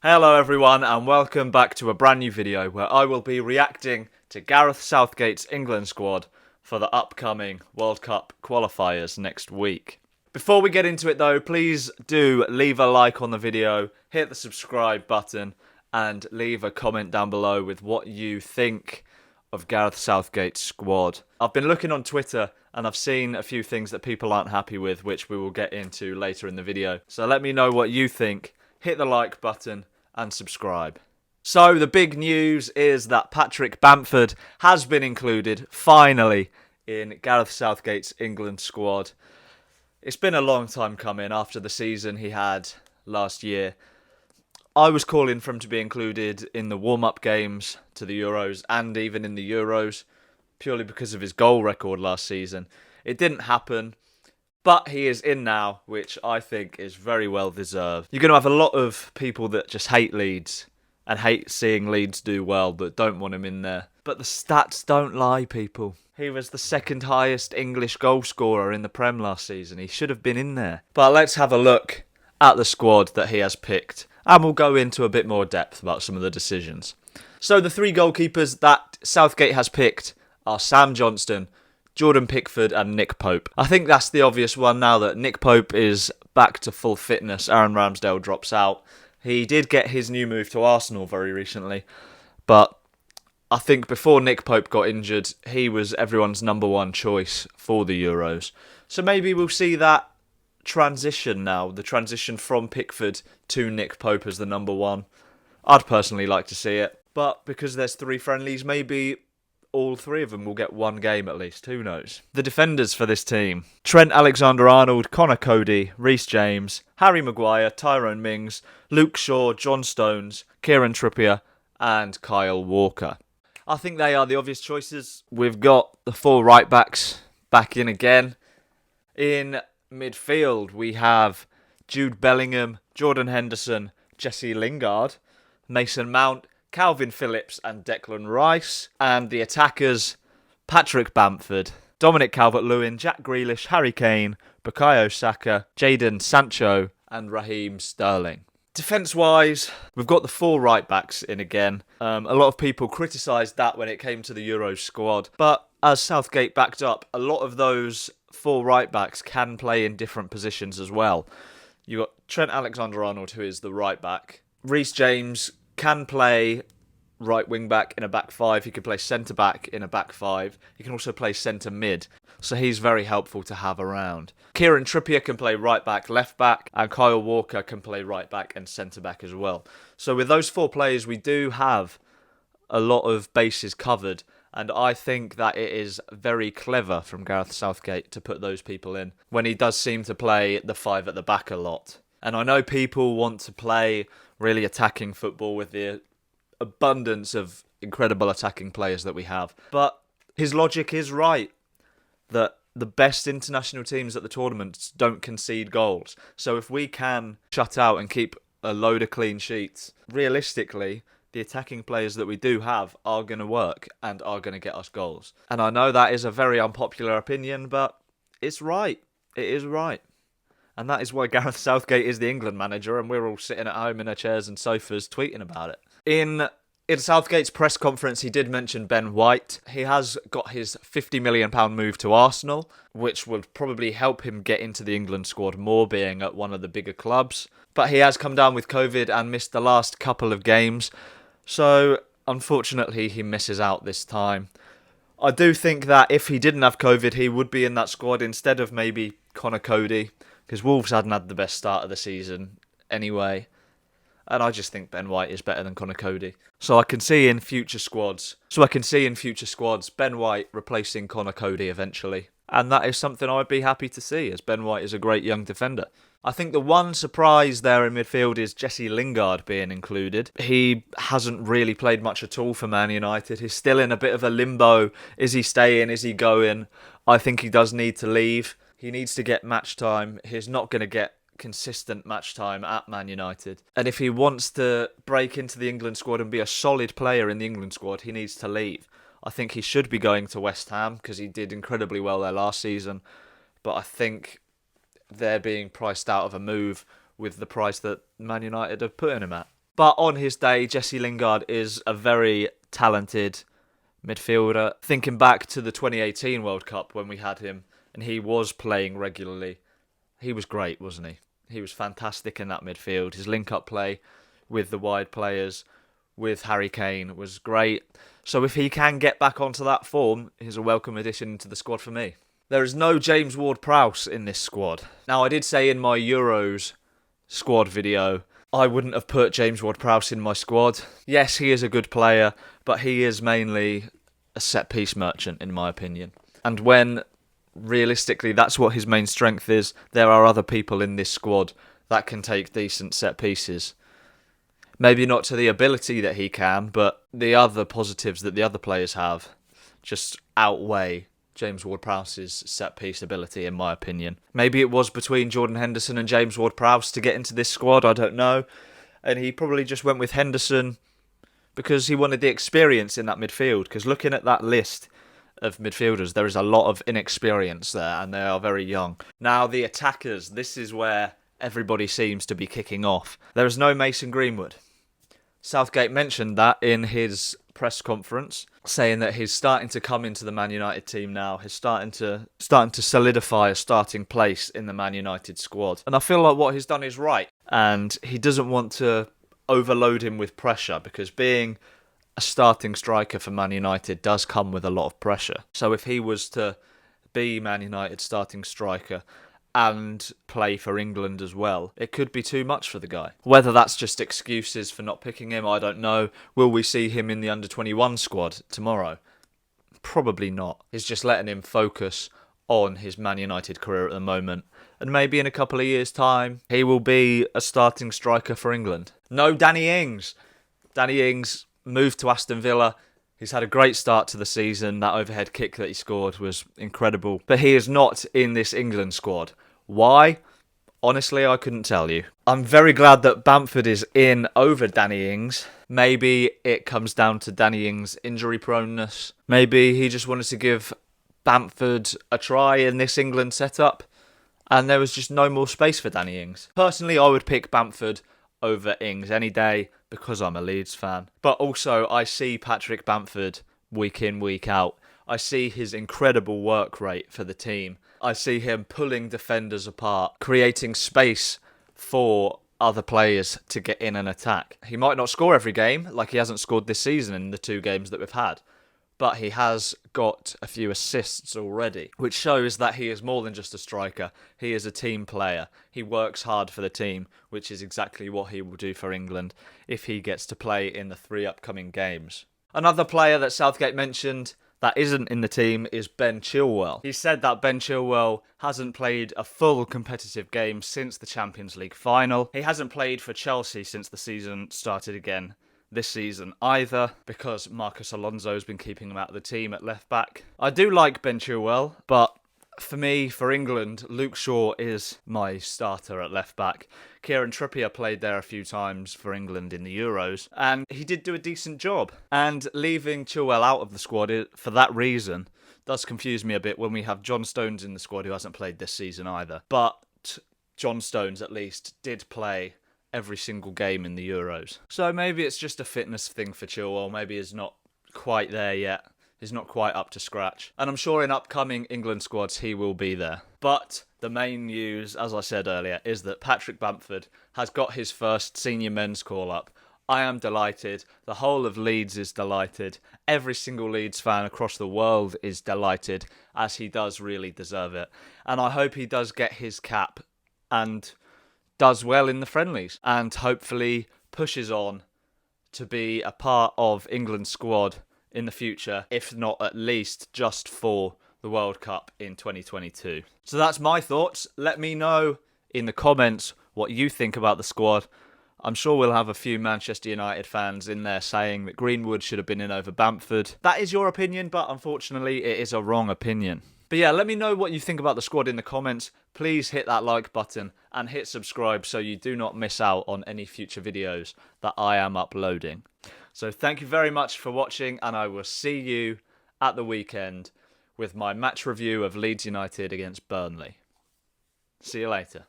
Hello everyone and welcome back to a brand new video where I will be reacting to Gareth Southgate's England squad for the upcoming World Cup Qualifiers next week. Before we get into it though, please do leave a like on the video, hit the subscribe button and leave a comment down below with what you think of Gareth Southgate's squad. I've been looking on Twitter and I've seen a few things that people aren't happy with, which we will get into later in the video. So let me know what you think. Hit the like button and subscribe. So the big news is that Patrick Bamford has been included, finally, in Gareth Southgate's England squad. It's been a long time coming after the season he had last year. I was calling for him to be included in the warm-up games to the Euros and even in the Euros, purely because of his goal record last season. It didn't happen. But he is in now, which I think is very well deserved. You're going to have a lot of people that just hate Leeds and hate seeing Leeds do well that don't want him in there. But the stats don't lie, people. He was the second highest English goal scorer in the Prem last season. He should have been in there. But let's have a look at the squad that he has picked. And we'll go into a bit more depth about some of the decisions. So the three goalkeepers that Southgate has picked are Sam Johnstone, Jordan Pickford and Nick Pope. I think that's the obvious one now that Nick Pope is back to full fitness. Aaron Ramsdale drops out. He did get his new move to Arsenal very recently, but I think before Nick Pope got injured, he was everyone's number one choice for the Euros. So maybe we'll see that transition now, the transition from Pickford to Nick Pope as the number one. I'd personally like to see it, but because there's three friendlies, maybe all three of them will get one game at least, who knows. The defenders for this team: Trent Alexander-Arnold, Connor Cody, Reece James, Harry Maguire, Tyrone Mings, Luke Shaw, John Stones, Kieran Trippier and Kyle Walker. I think they are the obvious choices. We've got the four right backs back in again. In midfield we have Jude Bellingham, Jordan Henderson, Jesse Lingard, Mason Mount, Calvin Phillips and Declan Rice. And the attackers: Patrick Bamford, Dominic Calvert-Lewin, Jack Grealish, Harry Kane, Bukayo Saka, Jadon Sancho and Raheem Sterling. Defence-wise, we've got the four right-backs in again. A lot of people criticised that when it came to the Euros squad. But as Southgate backed up, a lot of those four right-backs can play in different positions as well. You've got Trent Alexander-Arnold, who is the right-back. Reece James can play right wing back in a back five. He can play centre back in a back five. He can also play centre mid. So he's very helpful to have around. Kieran Trippier can play right back, left back, and Kyle Walker can play right back and centre back as well. So with those four players, we do have a lot of bases covered. And I think that it is very clever from Gareth Southgate to put those people in when he does seem to play the five at the back a lot. And I know people want to play really attacking football with the abundance of incredible attacking players that we have. But his logic is right, that the best international teams at the tournaments don't concede goals. So if we can shut out and keep a load of clean sheets, realistically, the attacking players that we do have are going to work and are going to get us goals. And I know that is a very unpopular opinion, but it's right. It is right. And that is why Gareth Southgate is the England manager and we're all sitting at home in our chairs and sofas tweeting about it. In Southgate's press conference, he did mention Ben White. He has got his £50 million move to Arsenal, which would probably help him get into the England squad more, being at one of the bigger clubs. But he has come down with COVID and missed the last couple of games. So, unfortunately, he misses out this time. I do think that if he didn't have COVID, he would be in that squad instead of maybe Connor Cody, because Wolves hadn't had the best start of the season anyway. And I just think Ben White is better than Connor Cody. So I can see in future squads Ben White replacing Connor Cody eventually. And that is something I'd be happy to see, as Ben White is a great young defender. I think the one surprise there in midfield is Jesse Lingard being included. He hasn't really played much at all for Man United. He's still in a bit of a limbo. Is he staying? Is he going? I think he does need to leave. He needs to get match time. He's not going to get consistent match time at Man United. And if he wants to break into the England squad and be a solid player in the England squad, he needs to leave. I think he should be going to West Ham because he did incredibly well there last season. But I think they're being priced out of a move with the price that Man United have put him at. But on his day, Jesse Lingard is a very talented midfielder. Thinking back to the 2018 World Cup when we had him and he was playing regularly, he was great, wasn't he? He was fantastic in that midfield. His link-up play with the wide players, with Harry Kane, was great. So if he can get back onto that form, he's a welcome addition to the squad for me. There is no James Ward-Prowse in this squad. Now, I did say in my Euros squad video, I wouldn't have put James Ward-Prowse in my squad. Yes, he is a good player, but he is mainly a set-piece merchant, in my opinion. And when, realistically, that's what his main strength is, there are other people in this squad that can take decent set-pieces. Maybe not to the ability that he can, but the other positives that the other players have just outweigh James Ward-Prowse's set-piece ability, in my opinion. Maybe it was between Jordan Henderson and James Ward-Prowse to get into this squad, I don't know. And he probably just went with Henderson because he wanted the experience in that midfield. Because looking at that list of midfielders, there is a lot of inexperience there, and they are very young. Now, the attackers, this is where everybody seems to be kicking off. There is no Mason Greenwood. Southgate mentioned that in his press conference, saying that he's starting to come into the Man United team now. He's starting to solidify a starting place in the Man United squad. And I feel like what he's done is right. And he doesn't want to overload him with pressure, because being a starting striker for Man United does come with a lot of pressure. So if he was to be Man United's starting striker and play for England as well, it could be too much for the guy. Whether that's just excuses for not picking him, I don't know. Will we see him in the under-21 squad tomorrow? Probably not. He's just letting him focus on his Man United career at the moment. And maybe in a couple of years' time, he will be a starting striker for England. No Danny Ings. Danny Ings moved to Aston Villa. He's had a great start to the season. That overhead kick that he scored was incredible. But he is not in this England squad. Why? Honestly, I couldn't tell you. I'm very glad that Bamford is in over Danny Ings. Maybe it comes down to Danny Ings' injury proneness. Maybe he just wanted to give Bamford a try in this England setup, and there was just no more space for Danny Ings. Personally, I would pick Bamford over Ings any day because I'm a Leeds fan. But also, I see Patrick Bamford week in, week out. I see his incredible work rate for the team. I see him pulling defenders apart, creating space for other players to get in and attack. He might not score every game, like he hasn't scored this season in the 2 games that we've had, but he has got a few assists already, which shows that he is more than just a striker. He is a team player. He works hard for the team, which is exactly what he will do for England if he gets to play in the 3 upcoming games. Another player that Southgate mentioned that isn't in the team is Ben Chilwell. He said that Ben Chilwell hasn't played a full competitive game since the Champions League final. He hasn't played for Chelsea since the season started again this season either, because Marcus Alonso's been keeping him out of the team at left back. I do like Ben Chilwell, but for me, for England, Luke Shaw is my starter at left back. Kieran Trippier played there a few times for England in the Euros, and he did do a decent job. And leaving Chilwell out of the squad for that reason does confuse me a bit when we have John Stones in the squad, who hasn't played this season either. But John Stones, at least, did play every single game in the Euros. So maybe it's just a fitness thing for Chilwell. Maybe he's not quite there yet. He's not quite up to scratch. And I'm sure in upcoming England squads he will be there. But the main news, as I said earlier, is that Patrick Bamford has got his first senior men's call-up. I am delighted. The whole of Leeds is delighted. Every single Leeds fan across the world is delighted, as he does really deserve it. And I hope he does get his cap and does well in the friendlies, and hopefully pushes on to be a part of England's squad in the future, if not at least just for the World Cup in 2022. So that's my thoughts. Let me know in the comments what you think about the squad. I'm sure we'll have a few Manchester United fans in there saying that Greenwood should have been in over Bamford. That is your opinion, but unfortunately it is a wrong opinion. But yeah, let me know what you think about the squad in the comments. Please hit that like button and hit subscribe so you do not miss out on any future videos that I am uploading. So thank you very much for watching, and I will see you at the weekend with my match review of Leeds United against Burnley. See you later.